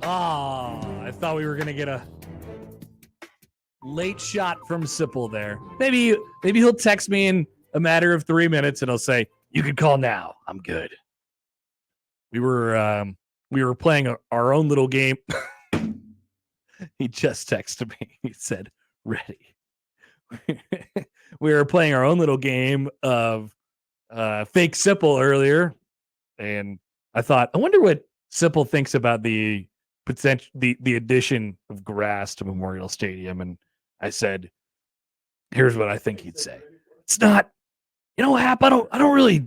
Oh, I thought we were going to get a late shot from Sipple there. Maybe he'll text me in a matter of 3 minutes and he'll say, "You can call now. I'm good." We were playing our own little game. He just texted me. He said, "Ready." We were playing our own little game of fake Sipple earlier, and I thought, I wonder what Sipple thinks about the potential, the addition of grass to Memorial Stadium. And I said, here's what I think he'd say. It's not, Hap, I don't really,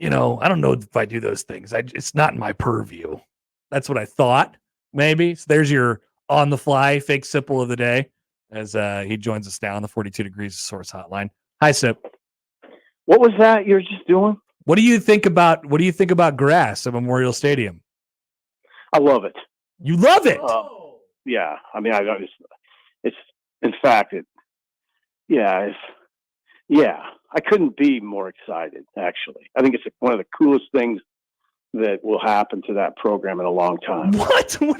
I don't know if I do those things. It's not in my purview. That's what I thought, maybe. So there's your on the fly fake Sipple of the day as he joins us now on the 42 Degrees Source Hotline. Hi, Sip. What was that you were just doing? What do you think about grass at Memorial Stadium? I love it. You love it? Yeah. I mean, it's in fact, I couldn't be more excited, actually. I think it's one of the coolest things that will happen to that program in a long time. What? What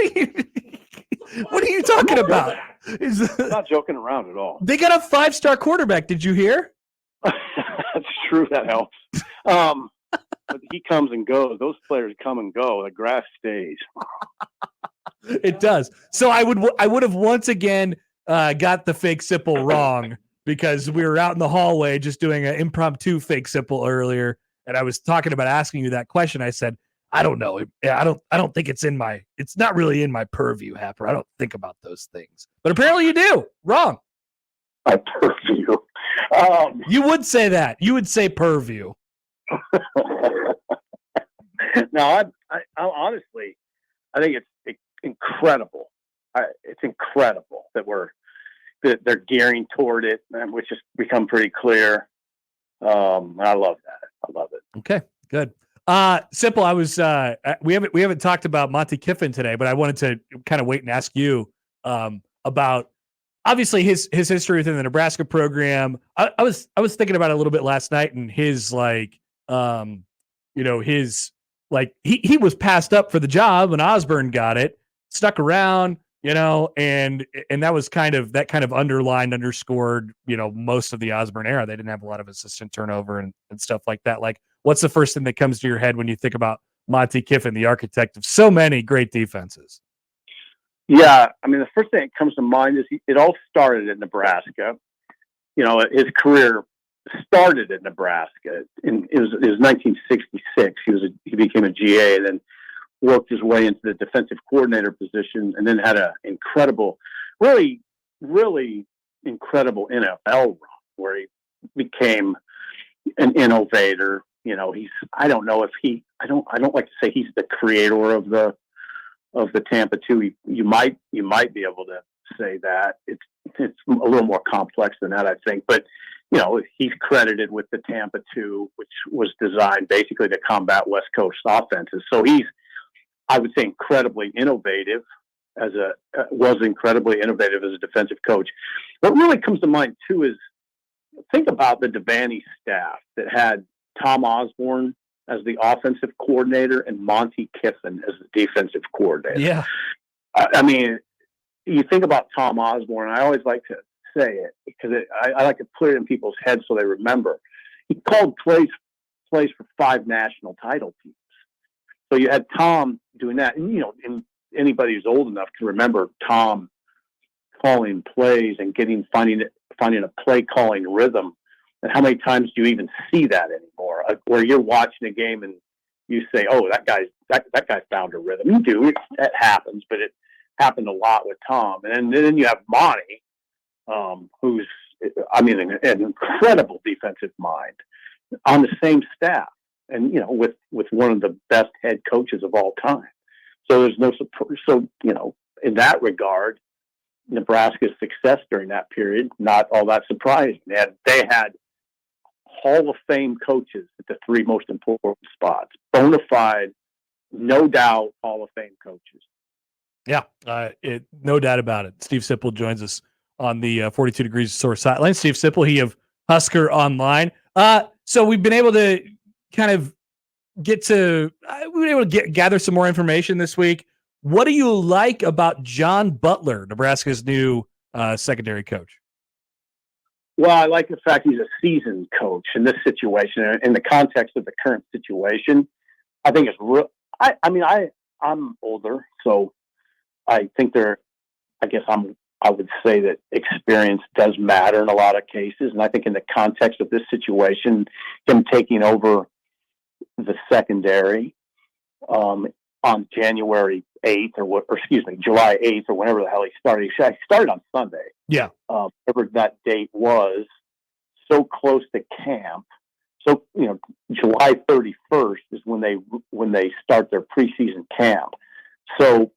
are you talking about? I'm not joking around at all. They got a 5-star quarterback. Did you hear? That's true. That helps. But he comes and goes. Those players come and go. The grass stays. It does. So I would have once again got the fake Sipple wrong because we were out in the hallway just doing an impromptu fake Sipple earlier, and I was talking about asking you that question. I said, I don't know. I don't think it's not really in my purview, Happer. I don't think about those things. But apparently you do. Wrong. My purview. You would say that. You would say purview. No, I honestly, I think it's incredible. It's incredible that they're gearing toward it, which has become pretty clear. I love that. I love it. Okay, good. Sipple, I was we haven't talked about Monte Kiffin today, but I wanted to kind of wait and ask you about obviously his history within the Nebraska program. I was thinking about it a little bit last night, and his he was passed up for the job when Osborne got it, stuck around, and that was kind of underscored, most of the Osborne era. They didn't have a lot of assistant turnover and stuff like that. Like, what's the first thing that comes to your head when you think about Monte Kiffin, the architect of so many great defenses? Yeah, I mean, the first thing that comes to mind is it all started in Nebraska. His career started in Nebraska. It was 1966. He became a GA and then worked his way into the defensive coordinator position, and then had an incredible, really, really incredible NFL run where he became an innovator. I don't know if I don't like to say he's the creator of the Tampa 2. You might be able to say that. It's a little more complex than that, I think. But he's credited with the Tampa 2, which was designed basically to combat West Coast offenses. So he's, I would say, incredibly innovative was incredibly innovative as a defensive coach. What really comes to mind too is think about the Devaney staff that had Tom Osborne as the offensive coordinator and Monte Kiffin as the defensive coordinator. Yeah. I mean, you think about Tom Osborne, I always like to say it because I like to put it in people's heads so they remember. He called plays for 5 national title teams. So you had Tom doing that. And, and anybody who's old enough can remember Tom calling plays and finding a play calling rhythm. And how many times do you even see that anymore? Where you're watching a game and you say, "Oh, that guy found a rhythm." You do. It happens, but it happened a lot with Tom. And then you have Monte, who's, an incredible defensive mind on the same staff, and with one of the best head coaches of all time. So there's no support. So in that regard, Nebraska's success during that period, not all that surprising. They had Hall of Fame coaches at the 3 most important spots. Bona fide, no doubt, Hall of Fame coaches. Yeah, no doubt about it. Steve Sipple joins us on the 42 Degrees Source Hotline. Steve Sipple, he of Husker Online. So we've been able to kind of gather some more information this week What do you like about John Butler, Nebraska's new secondary coach? Well, I like the fact he's a seasoned coach in this situation. In the context of the current situation, I think it's real. I'm older, so I think I would say that experience does matter in a lot of cases. And I think in the context of this situation, him taking over the secondary on January 8th July 8th or whenever the hell he started. He started on Sunday. Yeah. Whatever that date was, so close to camp. So, July 31st is when they start their preseason camp. So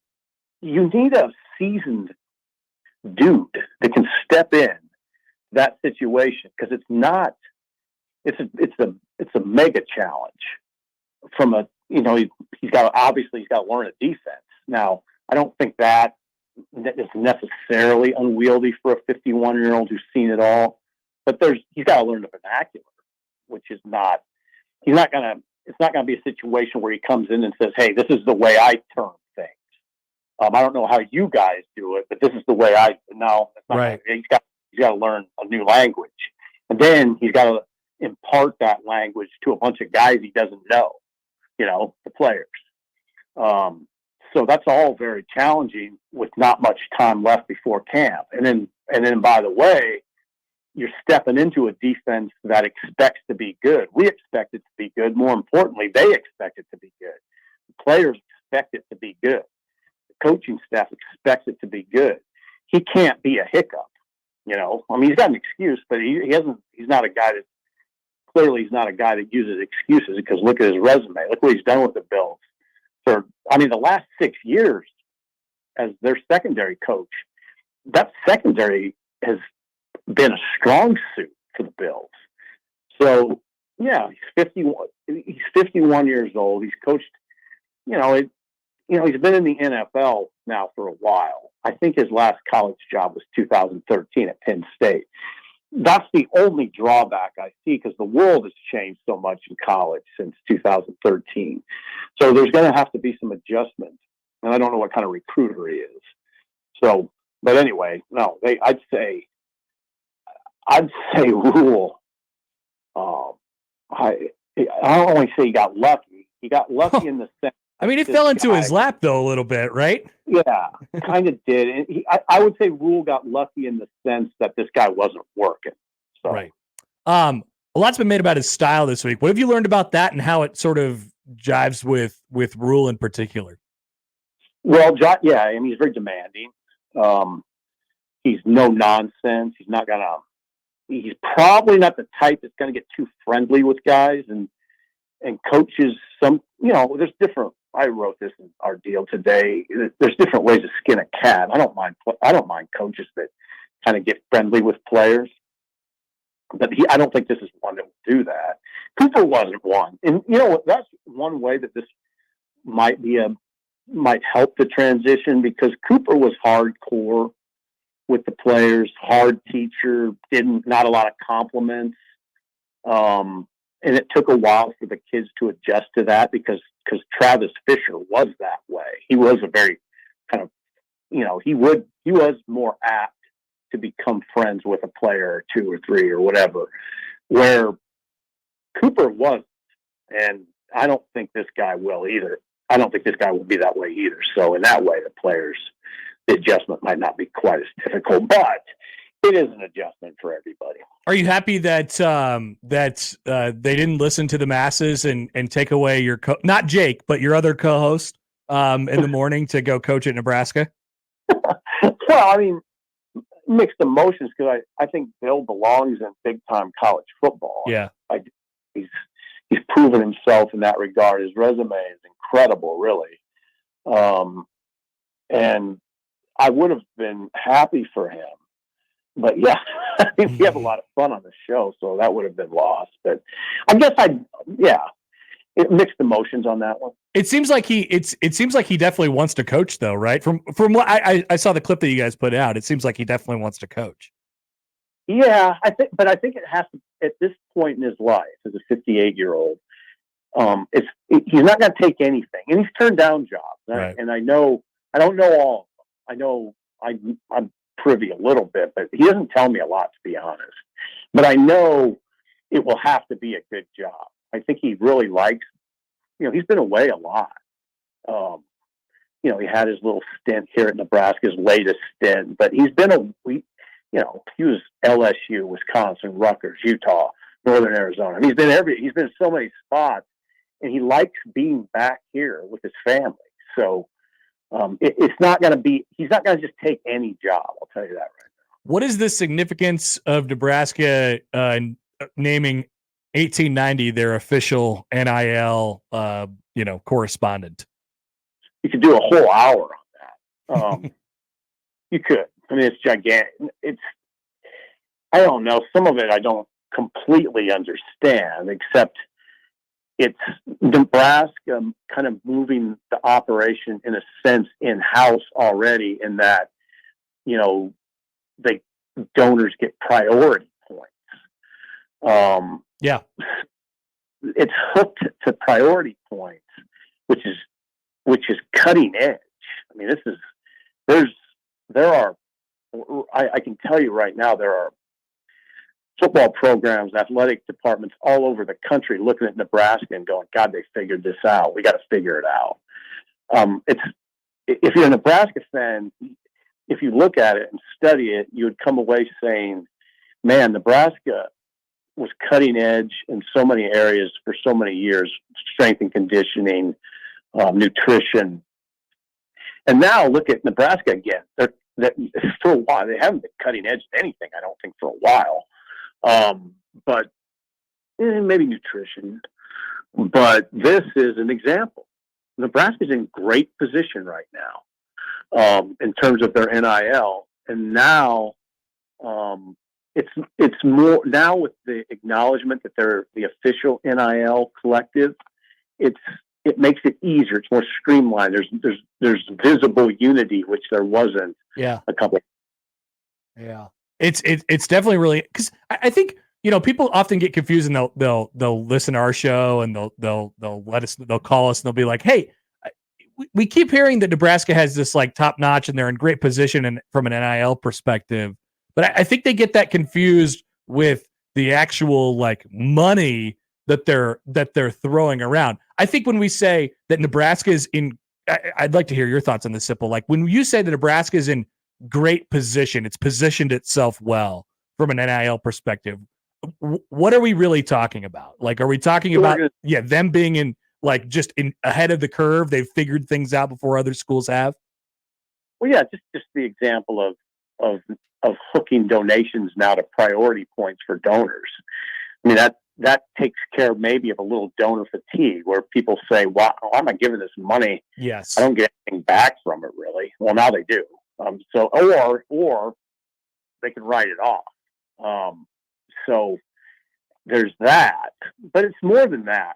you need a seasoned dude that can step in that situation, because it's a mega challenge from a, he's got to learn a defense. Now, I don't think that is necessarily unwieldy for a 51-year-old who's seen it all, but he's got to learn the vernacular, which is not, it's not going to be a situation where he comes in and says, hey, this is the way I term things. I don't know how you guys do it, but this is the way no, it's not right. He's got to learn a new language. And then he's got to impart that language to a bunch of guys he doesn't know, the players. So that's all very challenging with not much time left before camp. And then by the way, you're stepping into a defense that expects to be good. We expect it to be good. More importantly, they expect it to be good. The players expect it to be good. The coaching staff expects it to be good. He can't be a hiccup. He's got an excuse, but he's not a guy that uses excuses, because look at his resume. Look what he's done with the Bills. The last 6 years as their secondary coach, that secondary has been a strong suit for the Bills. So, yeah, he's 51. He's 51 years old. He's coached, he's been in the NFL now for a while. I think his last college job was 2013 at Penn State. That's the only drawback I see, because the world has changed so much in college since 2013. So there's going to have to be some adjustment. And I don't know what kind of recruiter he is. So, but anyway, no, I'd say Rhule. I don't only say he got lucky. He got lucky in the sense. It fell into his lap, though, a little bit, right? Yeah, kind of did. And I would say Rhule got lucky in the sense that this guy wasn't working. So. Right. A lot's been made about his style this week. What have you learned about that and how it sort of jives with Rhule in particular? Well, he's very demanding. He's no nonsense. He's probably not the type that's going to get too friendly with guys and coaches there's different. I wrote this in our deal today. There's different ways to skin a cat. I don't mind coaches that kind of get friendly with players, but I don't think this is one that will do that. Cooper wasn't one, and that's one way that this might help the transition, because Cooper was hardcore with the players, hard teacher, not a lot of compliments, and it took a while for the kids to adjust to that, because Travis Fisher was that way. He was a very kind of, he was more apt to become friends with a player or two or three or whatever, where Cooper wasn't. And I don't think this guy will either. I don't think this guy will be that way either. So in that way, the adjustment might not be quite as difficult, but it is an adjustment for everybody. Are you happy that they didn't listen to the masses and take away your not Jake, but your other co-host in the morning to go coach at Nebraska? Well, mixed emotions, because I think Bill belongs in big time college football. Yeah, he's proven himself in that regard. His resume is incredible, really, and I would have been happy for him. But yeah, we have a lot of fun on the show, so that would have been lost. But I guess mixed emotions on that one. It seems like he definitely wants to coach, though, right? From what I saw the clip that you guys put out, it seems like he definitely wants to coach. Yeah, I think it has to, at this point in his life, as a 58-year-old, he's not going to take anything, and he's turned down jobs. Right. And I know I don't know all. I know I'm privy a little bit, but he doesn't tell me a lot, to be honest. But I know it will have to be a good job. I think he really likes, he's been away a lot. He had his little stint here at Nebraska, his latest stint, but he's been he was LSU, Wisconsin, Rutgers, Utah, Northern Arizona. I mean, he's been in so many spots, and he likes being back here with his family. So it's not going to be, he's not going to just take any job. I'll tell you that right now. What is the significance of Nebraska naming 1890 their official NIL, correspondent? You could do a whole hour on that. You could. I mean, it's gigantic. I don't know. Some of it I don't completely understand, except it's Nebraska kind of moving the operation in a sense in-house already, in that, the donors get priority points. Yeah. It's hooked to priority points, which is cutting edge. I mean, I can tell you right now, there are football programs, athletic departments all over the country looking at Nebraska and going, God, they figured this out. We got to figure it out. If you're a Nebraska fan, if you look at it and study it, you would come away saying, man, Nebraska was cutting edge in so many areas for so many years, strength and conditioning, nutrition. And now look at Nebraska again. For a while, they haven't been cutting edge to anything, I don't think, for a while. But maybe nutrition. But this is an example. Nebraska's in great position right now in terms of their NIL. And now it's more, now with the acknowledgement that they're the official NIL collective, it makes it easier. It's more streamlined. There's visible unity, which there wasn't a couple. Yeah. It's definitely really, because I think, people often get confused, and they'll listen to our show, and they'll call us, and they'll be like, hey, we keep hearing that Nebraska has this like top notch and they're in great position from an NIL perspective. But I think they get that confused with the actual like money that they're throwing around. I think when we say that Nebraska is in, I'd like to hear your thoughts on this, Sipple. Like when you say that Nebraska is in great position, it's positioned itself well from an NIL perspective. What are we really talking about? Like, are we talking about them being in like just in ahead of the curve? They've figured things out before other schools have. Well, yeah, just the example of hooking donations now to priority points for donors. I mean, that takes care maybe of a little donor fatigue, where people say, "Why am I giving this money? Yes, I don't get anything back from it, really." Well, now they do. So, or they can write it off. So there's that, but it's more than that.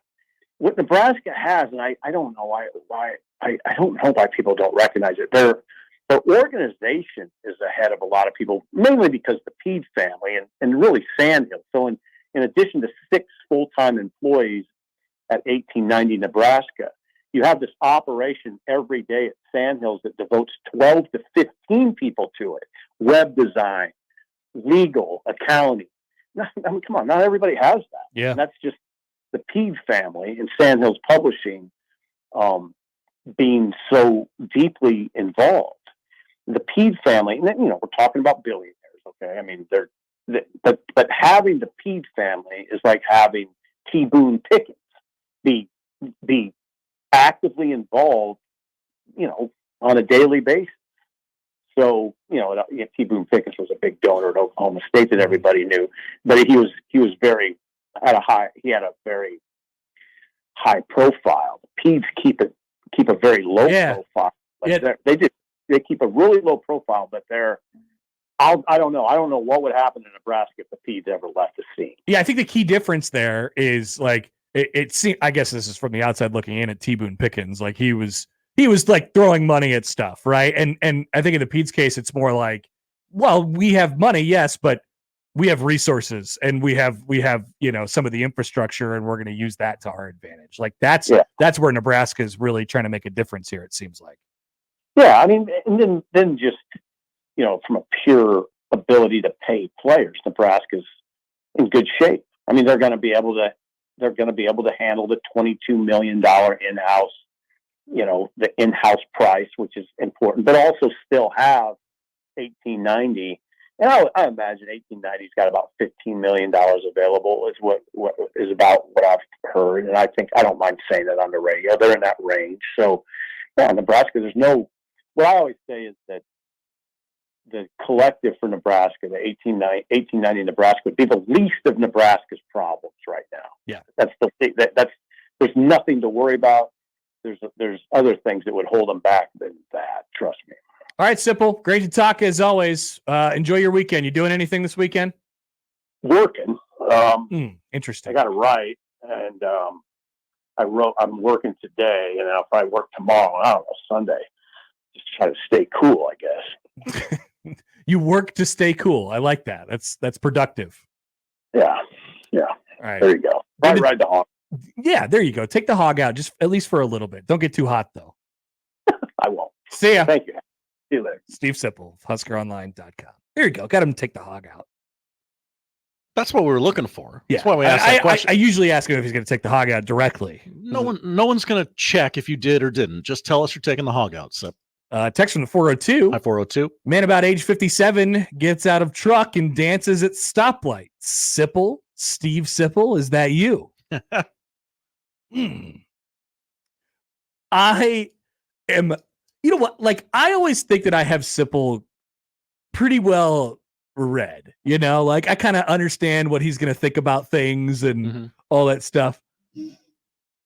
What Nebraska has, and I don't know why I don't know why people don't recognize it. Their organization is ahead of a lot of people, mainly because the Pede family and really Sandhill. So in addition to 6 full-time employees at 1890 Nebraska, you have this operation every day at Sandhills that devotes 12 to 15 people to it. Web design, legal, accounting. I mean, come on, not everybody has that. Yeah. And that's just the Pede family and Sandhills Publishing being so deeply involved. The Pede family, and then, we're talking about billionaires, okay? I mean, but having the Pede family is like having T. Boone Pickens be actively involved, on a daily basis. So, T. Boone Pickens was a big donor at Oklahoma State that everybody knew, but he was very had a very high profile. The Pedes keep a very low profile. They keep a really low profile, but I don't know what would happen in Nebraska if the Pedes ever left the scene. Yeah, I think the key difference there is like it seems, I guess this is from the outside looking in at T. Boone Pickens, like he was like throwing money at stuff, right? And I think in the Pete's case, it's more like, well, we have money, yes, but we have resources and we have some of the infrastructure, and we're going to use that to our advantage. Like that's where Nebraska is really trying to make a difference here, it seems like. Yeah, I mean, and then just, from a pure ability to pay players, Nebraska's in good shape. I mean, they're going to be able to handle the $22 million in-house, the in-house price, which is important, but also still have 1890. And I imagine 1890's got about $15 million available is what is about what I've heard. And I don't mind saying that on the radio. They're in that range. So yeah, Nebraska, what I always say is that the collective for Nebraska, the 1890 Nebraska would be the least of Nebraska's problems right now. Yeah. That's there's nothing to worry about. There's other things that would hold them back than that. Trust me. All right, Sipple. Great to talk as always. Enjoy your weekend. You doing anything this weekend? Working. Interesting. I got to write, and I'm working today, and I'll probably work tomorrow. I don't know, Sunday. Just try to stay cool, I guess. You work to stay cool. I like that. That's productive. Yeah. All right. There you go. Probably ride the hog. Yeah, there you go. Take the hog out, just at least for a little bit. Don't get too hot, though. I won't. See ya. Thank you. See you later. Steve Sipple, HuskerOnline.com. There you go. Got him to take the hog out. That's what we were looking for. Yeah. That's why we asked that question. I usually ask him if he's going to take the hog out directly. No one's going to check if you did or didn't. Just tell us you're taking the hog out. So, text from the 402. Hi, 402. Man about age 57 gets out of truck and dances at stoplight. Sipple, Steve Sipple, is that you? I am, you know what? Like, I always think that I have Sipple pretty well read, like I kind of understand what he's going to think about things and all that stuff.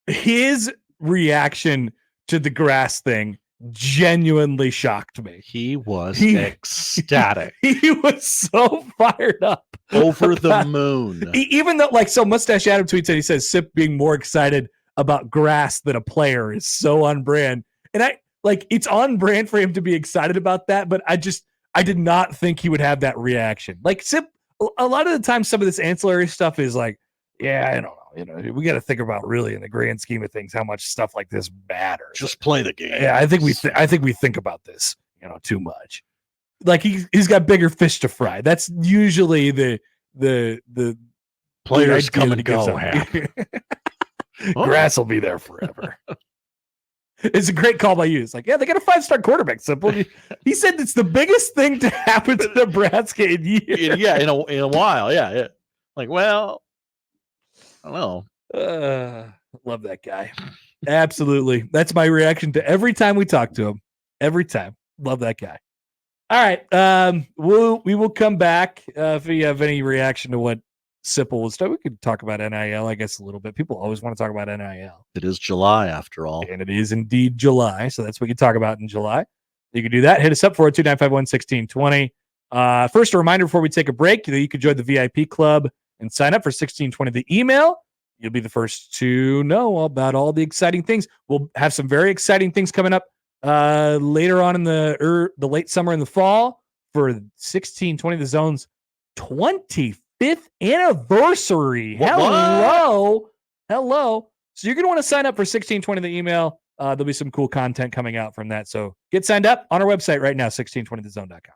His reaction to the grass thing genuinely shocked me. He was ecstatic. He was so fired up. Over the moon. Even though, Mustache Adam tweets and he says, Sip being more excited about grass than a player is so on brand. And it's on brand for him to be excited about that, but I did not think he would have that reaction. Like, Sip, a lot of the time, some of this ancillary stuff is like, yeah, I don't know. We got to think about really in the grand scheme of things, how much stuff like this matters. Just play the game. Yeah, I think we think about this, too much. Like he's got bigger fish to fry. That's usually the players come and go. Grass will be there forever. It's a great call by you. It's like, yeah, they got a 5-star quarterback. Simple. He said it's the biggest thing to happen to Nebraska in years. Yeah, in a while. Yeah. Like, well, I don't know. Love that guy. Absolutely. That's my reaction to every time we talk to him. Every time. Love that guy. All right. We will come back. If you have any reaction to what Sipple was talking, we could talk about NIL, I guess, a little bit. People always want to talk about NIL. It is July, after all. And it is indeed July. So that's what you talk about in July. You can do that. Hit us up, 402-951-1620. First, a reminder before we take a break that you can join the VIP club and sign up for 1620. The email, you'll be the first to know about all the exciting things. We'll have some very exciting things coming up later on in the late summer and the fall for 1620, the Zone's 25th anniversary. Hello. So you're going to want to sign up for 1620, the email. There'll be some cool content coming out from that. So get signed up on our website right now, 1620thezone.com.